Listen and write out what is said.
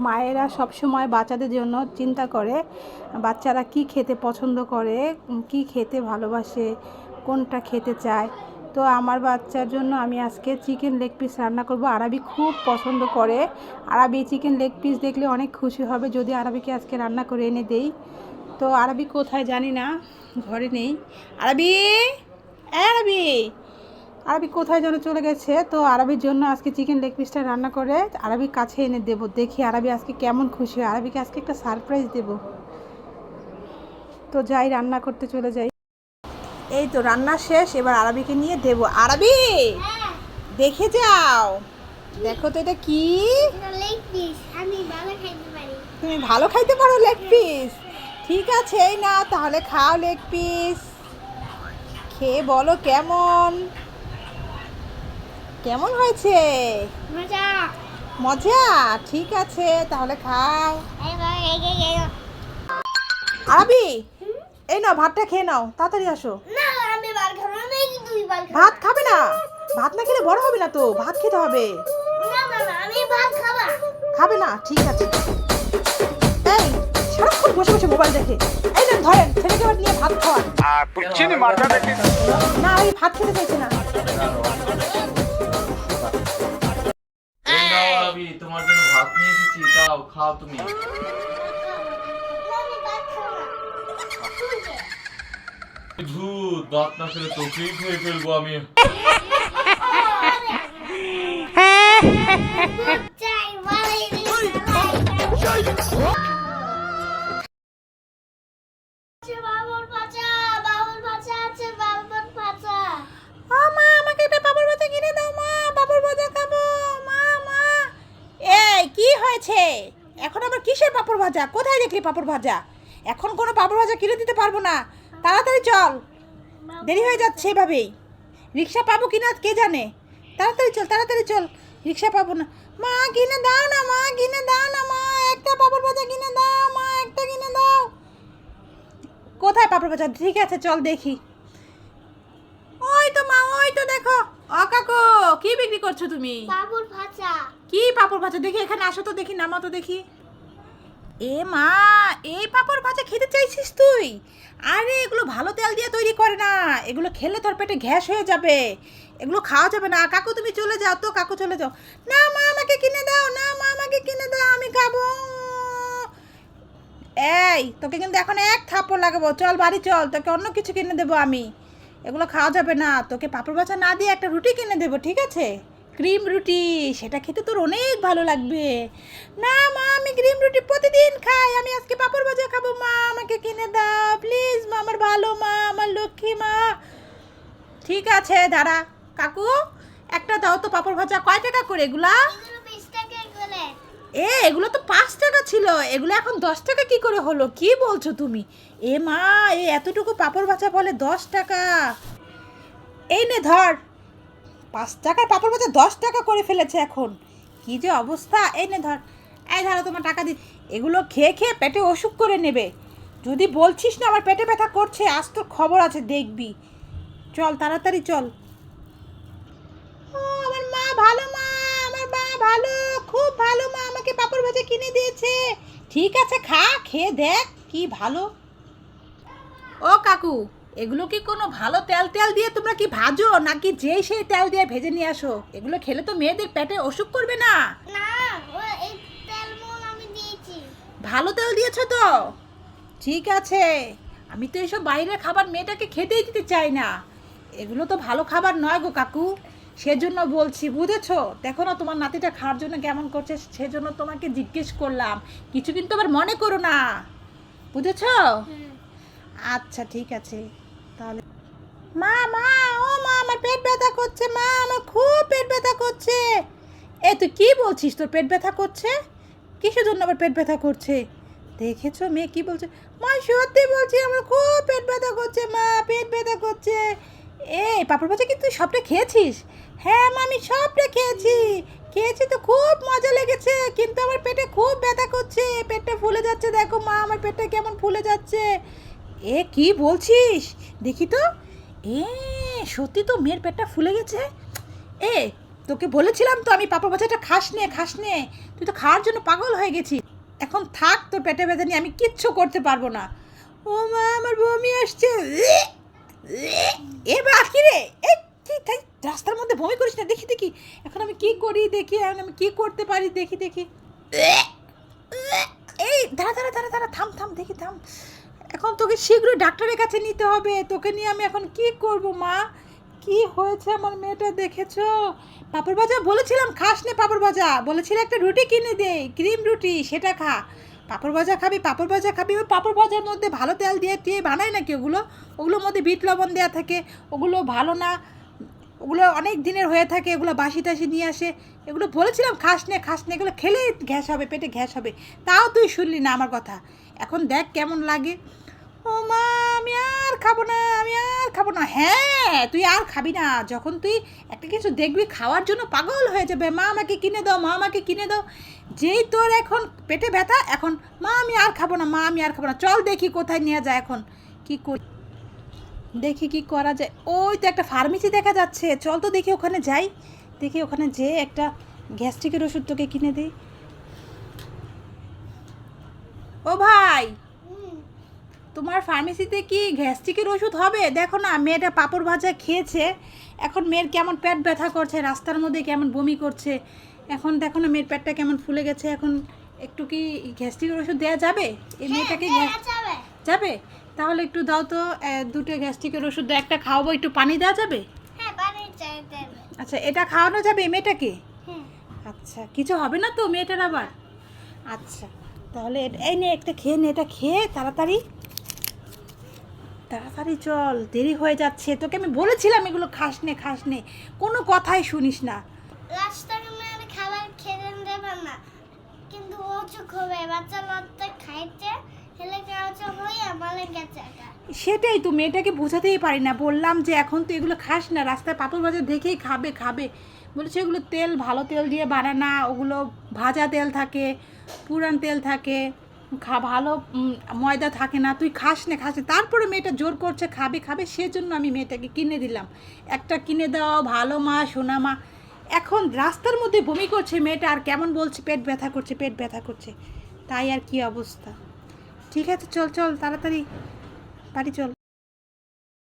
মায়েরা সবসময় বাচ্চাদের জন্য চিন্তা করে বাচ্চারা কি খেতে পছন্দ করে, কি খেতে ভালোবাসে, কোনটা খেতে চায়। তো আমার বাচ্চার জন্য আমি আজকে চিকেন লেগ পিস রান্না করব। আরাবি খুব পছন্দ করে। আরাবি চিকেন লেগ পিস দেখলে অনেক খুশি হবে যদি আরাবিকে আজকে রান্না করে এনে দেই। তো আরাবি কোথায় জানি না, ঘরে নেই। আরাবি, আরাবি, আরবি কোথায় যেন চলে গেছে। তো আরবির জন্য আজকে চিকেন লেগ পিসটা রান্না করে আরবির কাছে এনে দেবো। দেখি আরবি আজকে কেমন খুশি হয়। আরবিকে আজকে একটা সারপ্রাইজ দেব। তো যাই, রান্না করতে চলে যাই। এই তো রান্না শেষ, এবার আরবিকে নিয়ে দেবো। আরবি দেখে যাও, দেখো তো এটা কি। তুমি ভালো খাইতে পারো লেগ পিস? ঠিক আছে, এই না তাহলে খাও লেগ পিস। খেয়ে বলো কেমন কেমন হয়েছে। মজা মজা? ঠিক আছে তাহলে খাও। আরবি, এই নাও ভাতটা খেয়ে নাও, তাড়াতাড়ি আসো। ভাত খাবে না? ভাত না খেলে বড় হবে না তো, ভাত খেতে হবে। খাবে না? ঠিক আছে। এই সারাক্ষণ বসে বসে মোবাইল দেখে। এই না ধরেন, ছেলেকে আবার নিয়ে ভাত খাওয়ান। না, ওই ভাত খেতে চাইছে না। তোমার জন্য ভাত নিয়ে এসেছি, দাও খাও তুমি। ভূত, ভাত না খেলে তোকেই খেয়ে ফেলবো আমি। আমাকে একটা পাপড় ভাজা কিনে দাও মা, পাপড় ভাজা খাবো। মা মা, এই কি হয়েছে এখন আবার কিসের পাপড় ভাজা? কোথায় দেখলি পাপড় ভাজা? এখন কোনো পাপড় ভাজা কিনে দিতে পারবো না। তাড়াতাড়ি চল, দেরি হয়ে যাচ্ছে এভাবেই। রিক্সা পাবো কিনা কে জানে। তাড়াতাড়ি চল, তাড়াতাড়ি চল, রিক্সা পাবো না। মা কিনে দাও না, মা কিনে দাও না, মা একটা পাপড় ভাজা কিনে দাও, মা একটা কিনে দাও। কোথায় পাপড় ভাজা? ঠিক আছে চল দেখি। ওই তো মা, ওই তো দেখো। ও কাকু, কি বিক্রি করছো তুমি? পাপড় ভাজা। কি পাপড় ভাজা? দেখি এখানে আসো তো, দেখি নামা তো দেখি। এ মা, এই পাপড় ভাজা খেতে চাইছিস তুই? আরে এগুলো ভালো তেল দিয়ে তৈরি করে না, এগুলো খেলে তোর পেটে গ্যাস হয়ে যাবে, এগুলো খাওয়া যাবে না। কাকু তুমি চলে যাও তো, কাকু চলে যাও। না মা আমাকে কিনে দাও, না মা আমাকে কিনে দাও, আমি খাবো। এই তোকে কিন্তু এখন এক থাপ্পড় লাগাবো। চল বাড়ি চল, তোকে অন্য কিছু কিনে দেবো আমি। এগুলো খাওয়া যাবে না। তোকে পাপড় ভাজা না দিয়ে একটা রুটি কিনে দেবো, ঠিক আছে? ক্রিম রুটি, সেটা খেতে তোর অনেক ভালো লাগবে। না মা, আমি ক্রিম রুটি প্রতিদিন খাই, আমি আজকে পাপড় ভাজা খাবো। মা আমাকে কিনে দাও প্লিজ, মা আমার ভালো মা, আমার লক্ষ্মী মা। ঠিক আছে দাঁড়া, কাকু একটা দাও তো পাপড় ভাজা। কয় টাকা করে এগুলা? এগুলো তো 5 টাকা ছিল, এগুলো এখন 10 টাকা কি করে হলো? কি বলছো তুমি? এ মা, এতটুকু পাপড় ভাজা বলে 10 টাকা? এই নে ধর, 5 টাকার পাপড় ভাজা 10 টাকা করে ফেলেছে এখন। কি যে অবস্থা! এই নে ধর, এই ধরো তোমার টাকা দি। এগুলো খেয়ে খেয়ে পেটে অসুখ করে নেবে। যদি বলছিস না আমার পেটে ব্যথা করছে, আজ তোর খবর আছে দেখবি। চল তাড়াতাড়ি চল। ও আমার মা ভালো, মা আমার মা ভালো, খুব ভালো। মা আমাকে পাপড় ভাজা কিনে দিয়েছে। ঠিক আছে খা, খেয়ে দেখ কি ভালো। ও কাকু, এগুলো কি কোনো ভালো তেল তেল দিয়ে তোমরা কি ভাজো, নাকি যেই সেই তেল দিয়ে ভেজে নিয়ে আসো? এগুলো খেলে তো মেয়েদের পেটে অসুখ করবে না? না, এই তেল মন আমি দিয়েছি। ভালো তেল দিয়েছো তো? ঠিক আছে। আমি তো এইসব বাইরের খাবার মেয়েটাকে খেতেই দিতে চাই না। এগুলো তো ভালো খাবার নয় গো কাকু, সেজন্য বলছি, বুঝেছো? দেখো না তোমার নাতিটা খাওয়ার জন্য কেমন করছে, সেজন্য তোমাকে জিজ্ঞেস করলাম। কিছু কিন্তু আবার মনে করো না, বুঝেছো? আচ্ছা ঠিক আছে তাহলে। মা মা, ও মা আমার পেট ব্যথা করছে, মা আমার খুব পেট ব্যথা করছে। এ তুই কি বলছিস, তোর পেট ব্যথা করছে? কিসের জন্য আবার পেট ব্যথা করছে? দেখেছো মেয়ে কি বলছে? মা সত্যি বলছি, আমার খুব পেট ব্যথা করছে, মা পেট ব্যথা করছে। এই পাপড় ভাজা কি তুই সবটা খেয়েছিস? হ্যাঁ মা আমি সবটা খেয়েছি, খেয়েছি তো খুব মজা লেগেছে, কিন্তু আমার পেটে খুব ব্যথা করছে, পেটটা ফুলে যাচ্ছে। দেখো মা আমার পেটটা কেমন ফুলে যাচ্ছে। এ কি বলছিস? দেখি তো। এ সত্যি তো মেয়ের পেটটা ফুলে গেছে। এ তোকে বলেছিলাম তো আমি পাপড় ভাজাটা খাস নে, তুই তো খাওয়ার জন্য পাগল হয়ে গেছিস। এখন থাক, তোর পেটে ব্যথা নিয়ে আমি কিচ্ছু করতে পারবো না। ও মা, আমার বমি আসছে। এবার কি রে, এই তুই তাই রাস্তার মধ্যে বমি করিস না, দেখি দেখি এখন আমি কি করি, দেখি এখন আমি কি করতে পারি, দেখি দেখি। এই দাঁড়া দাঁড়া দাঁড়া দাঁড়া, থাম থাম, দেখি থাম। এখন তোকে শীঘ্রই ডাক্তারের কাছে নিতে হবে। তোকে নিয়ে আমি এখন কি করব মা? কি হয়েছে আমার মেয়েটা দেখেছো? পাপড় ভাজা বলেছিলাম খাস নে, পাপড় ভাজা বলেছিল একটা রুটি কিনে দে, ক্রিম রুটি, সেটা খা। পাপড় ভাজা খাবি, পাপড় ভাজা খাবি। ওই পাপড় ভাজার মধ্যে ভালো তেল দিয়ে টিয়ে বানায় নাকি ওগুলো? ওগুলোর মধ্যে বিট লবণ দেওয়া থাকে, ওগুলো ভালো না, ওগুলো অনেক দিনের হয়ে থাকে, এগুলো বাসি টাসি নিয়ে আসে। এগুলো বলেছিলাম খাস নে, এগুলো খেলে গ্যাস হবে, পেটে গ্যাস হবে, তাও তুই শুনলি না আমার কথা। এখন দেখ কেমন লাগে। ও মা, আমি আর খাবো না, আমি আর খাবো না। হ্যাঁ, তুই আর খাবি না। যখন তুই একটা কিছু দেখবি খাওয়ার জন্য পাগল হয়ে যাবে, মা আমাকে কিনে দাও, মা আমাকে কিনে দাও। যেই তোর এখন পেটে ব্যথা, এখন মা আমি আর খাবো না, মা আমি আর খাবো না। চল দেখি কোথায় নিয়ে যায়, এখন কি করি, দেখি কি করা যায়। ওই তো একটা ফার্মেসি দেখা যাচ্ছে, চল তো দেখি ওখানে যাই, দেখি ওখানে যেয়ে একটা গ্যাস্ট্রিকের ওষুধ তোকে কিনে দিই। ও ভাই, তোমার ফার্মেসিতে কি গ্যাস্ট্রিকের ওষুধ হবে? দেখো না, মেয়েটা পাঁপড় ভাজা খেয়েছে, এখন মেয়ের কেমন পেট ব্যথা করছে, রাস্তার মধ্যে কেমন বমি করছে। এখন দেখো না মেয়ের পেটটা কেমন ফুলে গেছে। এখন একটু কি গ্যাস্ট্রিকের ওষুধ দেওয়া যাবে এই মেয়েটাকে? যাবে। যাবে? তাহলে একটু দাও তো, দুটো গ্যাস্ট্রিকের ওষুধ দাও, একটা খাওয়াবো, একটু পানি দেওয়া যাবে? হ্যাঁ, পানি চাই দেবে। আচ্ছা, এটা খাওয়ানো যাবে এই মেয়েটাকে? হ্যাঁ। আচ্ছা, কিছু হবে না তো মেয়েটার আবার? আচ্ছা, তাহলে এই নে, একটা খেয়ে নে, এটা খেয়ে তাড়াতাড়ি তাড়াতাড়ি চল, দেরি হয়ে যাচ্ছে। তোকে আমি বলেছিলাম এগুলো খাস নে, কোনো কথাই শুনিস না। রাস্তার খাবার খেতে দেবে না, কিন্তু ও চুপ হবে। বাচ্চা লোকটা খাইতে হেলে কাজ হয়ে আমার গেছে। সেটাই তো, মেয়েটাকে বোঝাতেই পারি না। বললাম যে এখন তো এগুলো খাস না, রাস্তায় পাপড় ভাজা দেখেই খাবে। বলেছে এগুলো তেল ভালো তেল দিয়ে বানানা, ওগুলো ভাজা তেল থাকে, পুরান তেল থাকে, ভালো ময়দা থাকে না। তুই খাস না। তারপরে মেয়েটা জোর করছে খাবে, সেজন্য আমি মেয়েটাকে কিনে দিলাম। একটা কিনে দেওয়া ভালো মা, সোনা মা। এখন রাস্তার মধ্যে বমি করছে মেয়েটা, আর কেমন বলছে পেট ব্যথা করছে। তাই আর কি অবস্থা। ঠিক আছে, চল তাড়াতাড়ি বাড়ি চল।